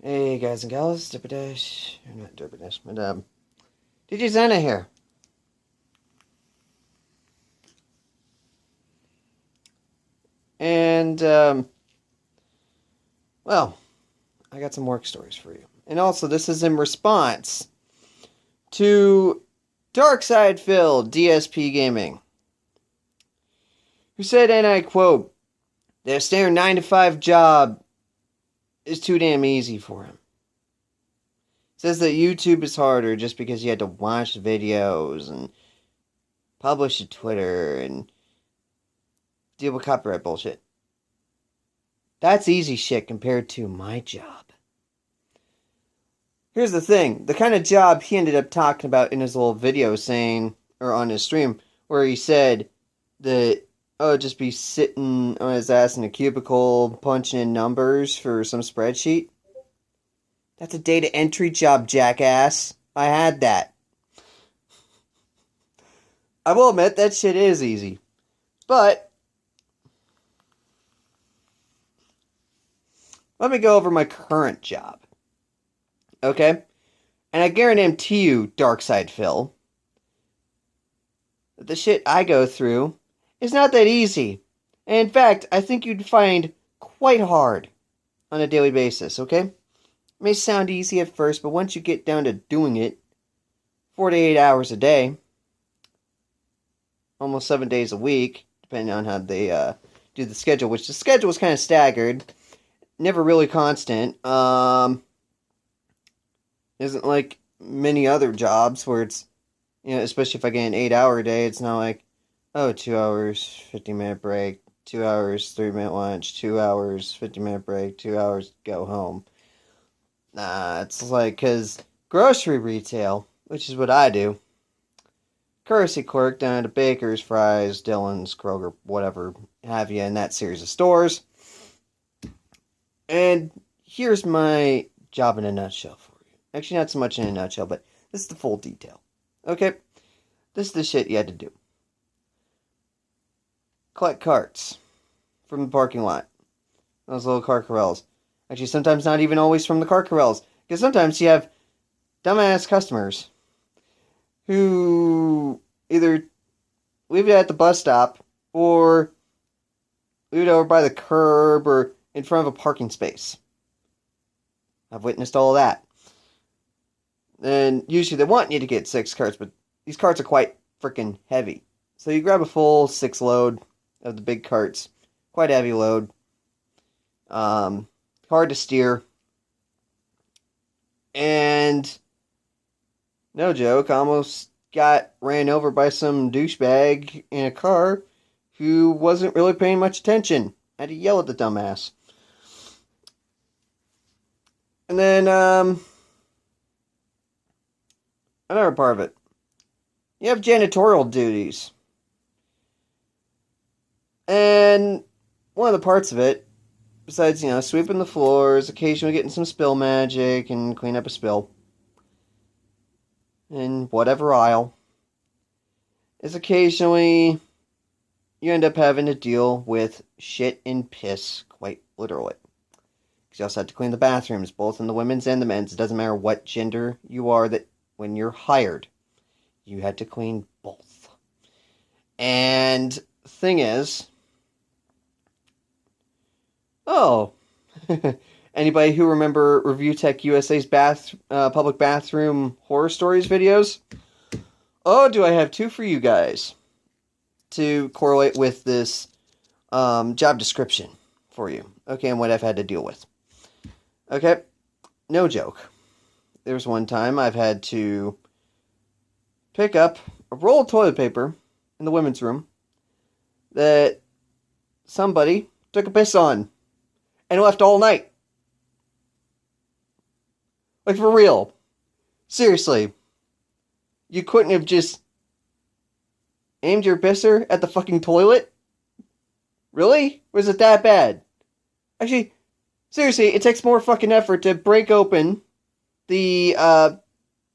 Hey guys and gals, Derpadash, or not Derpadash, but DJ Zana here. And well, I got some work stories for you. And also this is in response to Darkside DSP Gaming, who said, and I quote, "Their standard 9 to 5 job is too damn easy for him. Says that YouTube is harder just because you had to watch videos and publish to Twitter and deal with copyright bullshit. That's easy shit compared to my job." Here's the thing. The kind of job he ended up talking about in his little video saying, or on his stream, where he said that, just be sitting on his ass in a cubicle punching in numbers for some spreadsheet. That's a data entry job, jackass. I had that. I will admit that shit is easy. But let me go over my current job. Okay? And I guarantee you, Darkside Phil, that the shit I go through is not that easy. And in fact, I think you'd find quite hard on a daily basis, okay? It may sound easy at first, but once you get down to doing it, 48 hours a day, almost 7 days a week, depending on how they do the schedule, which the schedule is kind of staggered, never really constant. Isn't like many other jobs where it's, especially if I get an 8-hour day, it's not like, 2 hours, 50-minute break, 2 hours, 3-minute lunch, 2 hours, 50-minute break, 2 hours, go home. Nah, it's like, because grocery retail, which is what I do, courtesy clerk down at Baker's, Fry's, Dillon's, Kroger, whatever have you in that series of stores. And here's my job in a nutshell for you. Actually, not so much in a nutshell, but this is the full detail. Okay? This is the shit you had to do. Collect carts from the parking lot. Those little car corrals. Actually, sometimes not even always from the car corrals. Because sometimes you have dumbass customers who either leave it at the bus stop or leave it over by the curb or in front of a parking space. I've witnessed all of that. And usually they want you to get 6 carts, but these carts are quite freaking heavy. So you grab a full 6 load of the big carts. Quite a heavy load. Hard to steer. And no joke, I almost got ran over by some douchebag in a car who wasn't really paying much attention. I had to yell at the dumbass. And then, another part of it. You have janitorial duties. And one of the parts of it, besides, sweeping the floors, occasionally getting some spill magic and clean up a spill in whatever aisle, is occasionally you end up having to deal with shit and piss, quite literally. Because you also have to clean the bathrooms, both in the women's and the men's. It doesn't matter what gender you are, that when you're hired, you had to clean both. And the thing is, anybody who remember Review Tech USA's public bathroom horror stories videos? Do I have 2 for you guys to correlate with this job description for you. Okay, and what I've had to deal with. Okay, no joke. There was one time I've had to pick up a roll of toilet paper in the women's room that somebody took a piss on and left all night. Like, for real. Seriously. You couldn't have just aimed your pisser at the fucking toilet? Really? Was it that bad? Actually, seriously, it takes more fucking effort to break open the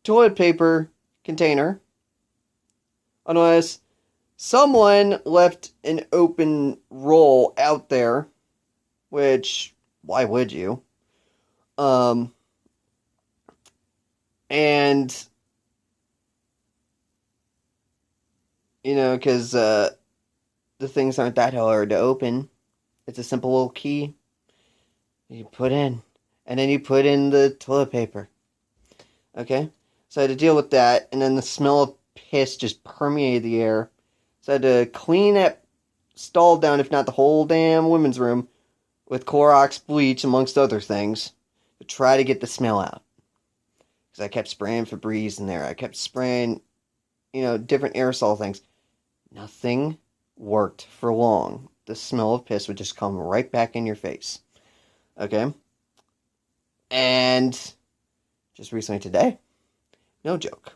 toilet paper container unless someone left an open roll out there, which, why would you? Um, and, because the things aren't that hard to open. It's a simple little key you put in, and then you put in the toilet paper. Okay? So I had to deal with that, and then the smell of piss just permeated the air. So I had to clean that stall down, if not the whole damn women's room, with Clorox bleach, amongst other things, to try to get the smell out. Because I kept spraying Febreze in there. I kept spraying, different aerosol things. Nothing worked for long. The smell of piss would just come right back in your face. Okay? And just recently today, no joke,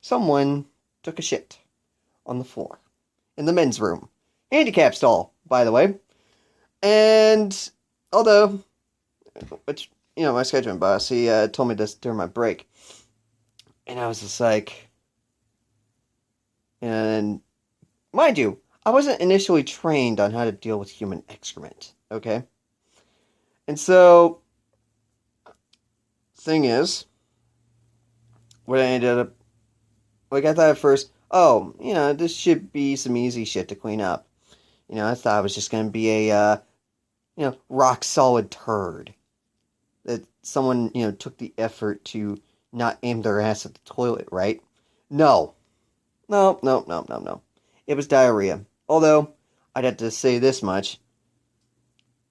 someone took a shit on the floor in the men's room. Handicap stall, by the way. And although, which, my scheduling boss, he told me this during my break. And I was just like, and mind you, I wasn't initially trained on how to deal with human excrement, okay? And so, thing is, what I ended up, I thought at first, this should be some easy shit to clean up. I thought it was just going to be a, rock solid turd. That someone, took the effort to not aim their ass at the toilet, right? No. No. It was diarrhea. Although, I'd have to say this much.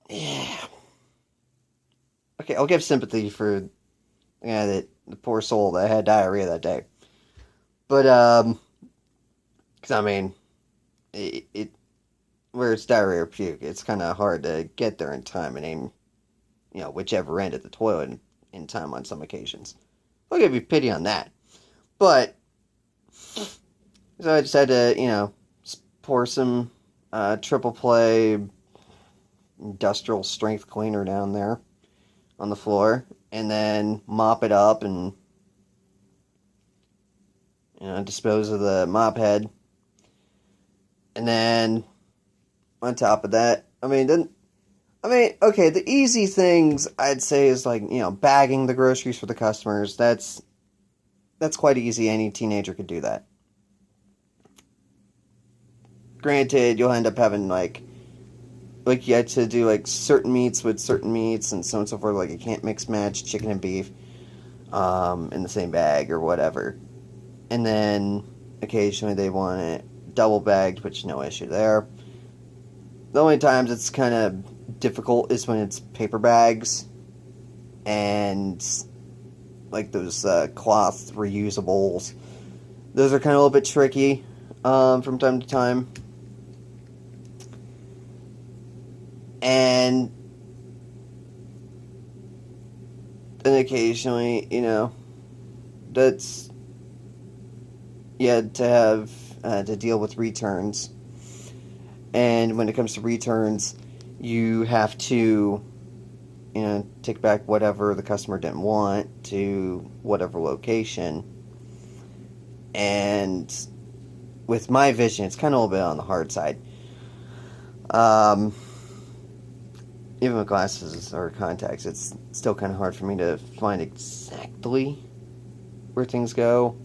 Yeah. Okay, I'll give sympathy for the poor soul that had diarrhea that day. But, because, it where it's diarrhea or puke, it's kind of hard to get there in time and aim, whichever end at the toilet in time on some occasions. I'll give you pity on that. But, so I just had to, pour some triple play industrial strength cleaner down there on the floor, and then mop it up and, dispose of the mop head. And then, on top of that, okay, the easy things I'd say is like, bagging the groceries for the customers. That's quite easy. Any teenager could do that. Granted, you'll end up having like you had to do like certain meats with certain meats and so on and so forth. Like you can't mix match chicken and beef in the same bag or whatever. And then occasionally they want it double bagged, which no issue there. The only times it's kind of difficult is when it's paper bags and like those cloth reusables. Those are kind of a little bit tricky from time to time. And then occasionally, that's you had to have to deal with returns. And when it comes to returns, you have to, take back whatever the customer didn't want to whatever location. And with my vision, it's kind of a little bit on the hard side. Even with glasses or contacts, it's still kind of hard for me to find exactly where things go.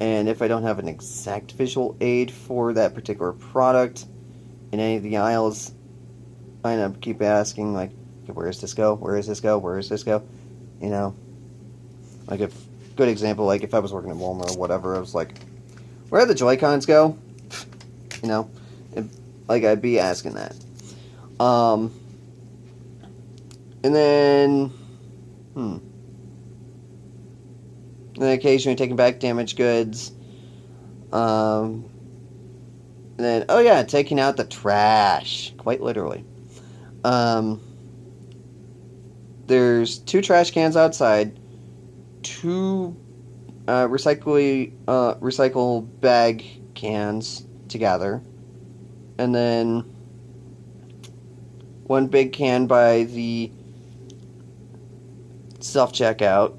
And if I don't have an exact visual aid for that particular product in any of the aisles, I end up keep asking, like, where does this go? Where does this go? Where does this go? Like, a good example, like, if I was working at Walmart or whatever, I was like, where do the Joy-Cons go? Like, I'd be asking that. And then, and then occasionally taking back damaged goods. And then, taking out the trash. Quite literally. There's 2 trash cans outside. 2 recycle bag cans together. And then 1 big can by the self-checkout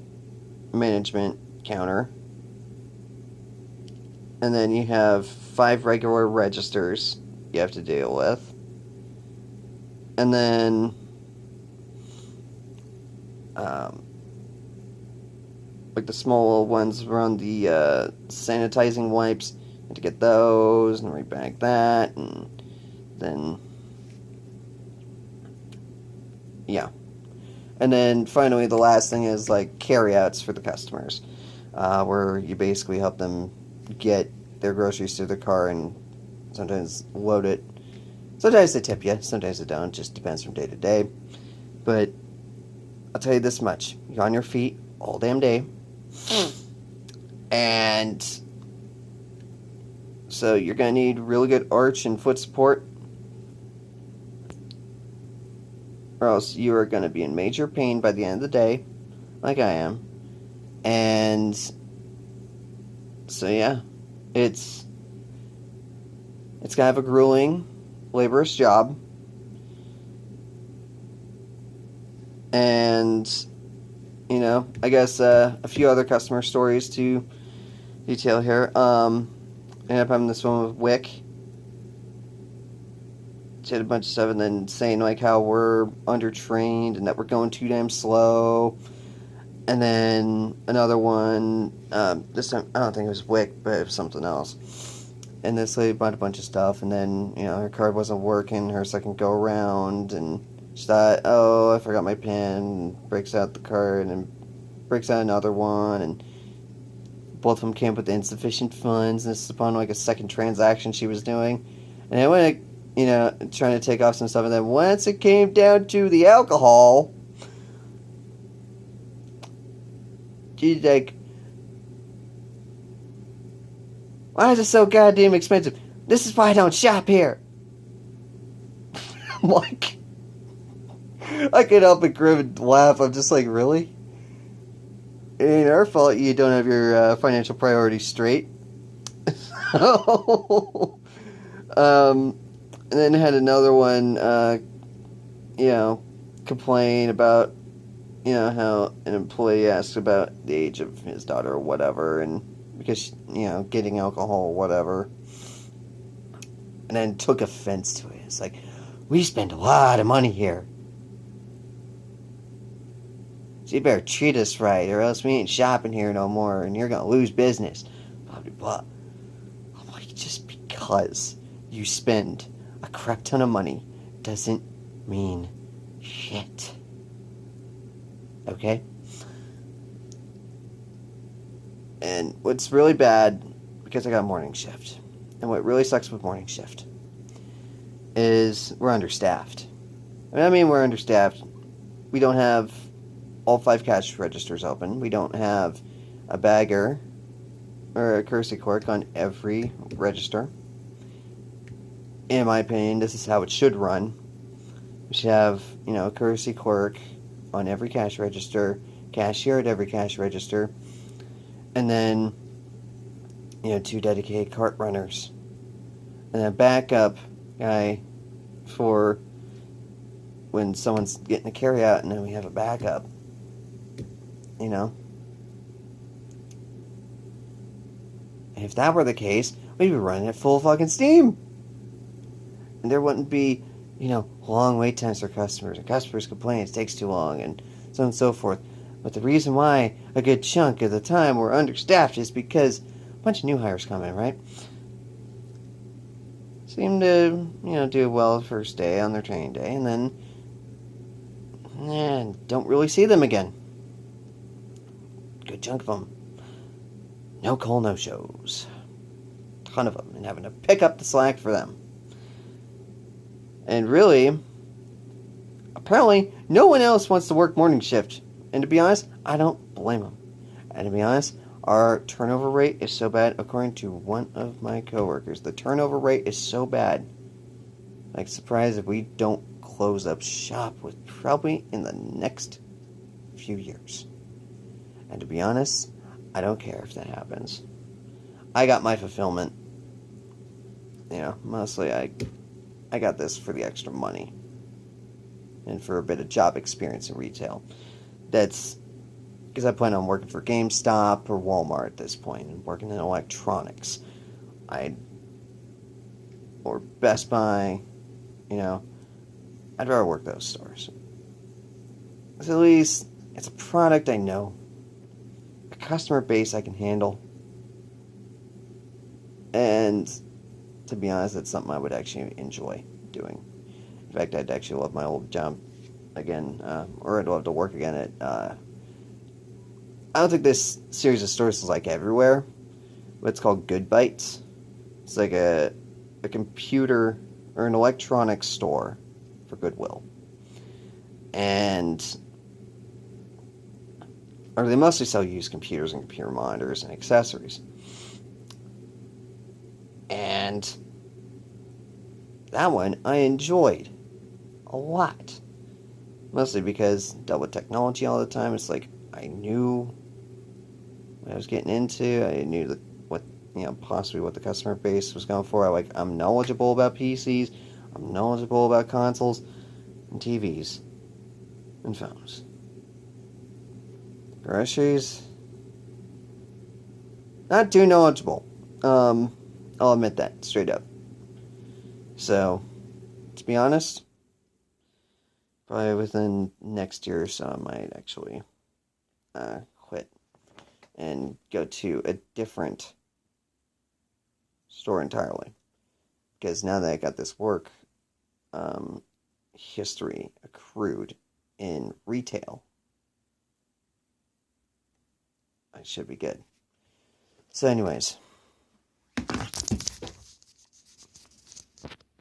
management counter. And then you have 5 regular registers you have to deal with. And then um, like the small ones around the sanitizing wipes, and to get those and rebag that, and then yeah. And then finally, the last thing is like carryouts for the customers, where you basically help them get their groceries to their car and sometimes load it. Sometimes they tip you, sometimes they don't. Just depends from day to day. But I'll tell you this much: you're on your feet all damn day, and so you're gonna need really good arch and foot support, or else you are gonna be in major pain by the end of the day, like I am. And so yeah, it's kind of a grueling, laborious job. And, I guess a few other customer stories to detail here. Ended up having this one with Wick. She had a bunch of stuff and then saying like how we're undertrained and that we're going too damn slow. And then another one, this time, I don't think it was Wick, but it was something else. And this lady bought a bunch of stuff, and then, her card wasn't working, her second go around, and she thought, oh, I forgot my PIN, and breaks out the card, and breaks out another one, and both of them came with insufficient funds, and this is upon, like, a second transaction she was doing. And I went, trying to take off some stuff, and then once it came down to the alcohol, she's like, why is it so goddamn expensive? This is why I don't shop here. I'm like, I can't help but grin and laugh. I'm just like, really? It ain't our fault you don't have your financial priorities straight. And then had another one, complain about, how an employee asked about the age of his daughter or whatever, and because, getting alcohol or whatever, and then took offense to it. It's like, we spend a lot of money here. So you better treat us right, or else we ain't shopping here no more, and you're gonna lose business. Blah, blah, blah. I'm like, just because you spend a crap ton of money doesn't mean shit. Okay? And what's really bad, because I got a morning shift, and what really sucks with morning shift is we're understaffed. And I mean we're understaffed. We don't have all 5 cash registers open. We don't have a bagger or a courtesy clerk on every register. In my opinion, this is how it should run. We should have, a courtesy clerk on every cash register, cashier at every cash register, and then, 2 dedicated cart runners. And a backup guy for when someone's getting a carry out, and then we have a backup. And if that were the case, we'd be running at full fucking steam. And there wouldn't be, long wait times for customers, and customers complain it takes too long, and so on and so forth. But the reason why a good chunk of the time we're understaffed is because a bunch of new hires come in, right? Seem to, do well the first day on their training day, and then don't really see them again. Good chunk of them. No call, no shows. Ton of them, and having to pick up the slack for them. And really, apparently, no one else wants to work morning shift. And to be honest, I don't blame them. And to be honest, our turnover rate is so bad. According to one of my coworkers, the turnover rate is so bad. Like, surprised if we don't close up shop with probably in the next few years. And to be honest, I don't care if that happens. I got my fulfillment. Mostly I got this for the extra money. And for a bit of job experience in retail. That's because I plan on working for GameStop or Walmart at this point, and working in electronics. Or Best Buy, I'd rather work those stores. So at least It's a product I know, a customer base I can handle, and to be honest, it's something I would actually enjoy doing. In fact, I'd actually love my old job again, or I'd love to work again at. I don't think this series of stores is like everywhere, but it's called Good Bites. It's like a computer or an electronics store for Goodwill, and or they mostly sell used computers and computer monitors and accessories. And that one I enjoyed a lot. Mostly because I dealt with technology all the time. It's like I knew what I was getting into. I knew that what possibly what the customer base was going for. I'm knowledgeable about PCs. I'm knowledgeable about consoles and TVs and phones. Groceries, not too knowledgeable. I'll admit that straight up. So, to be honest, probably within next year or so, I might actually quit and go to a different store entirely. Because now that I got this work history accrued in retail, I should be good. So, anyways,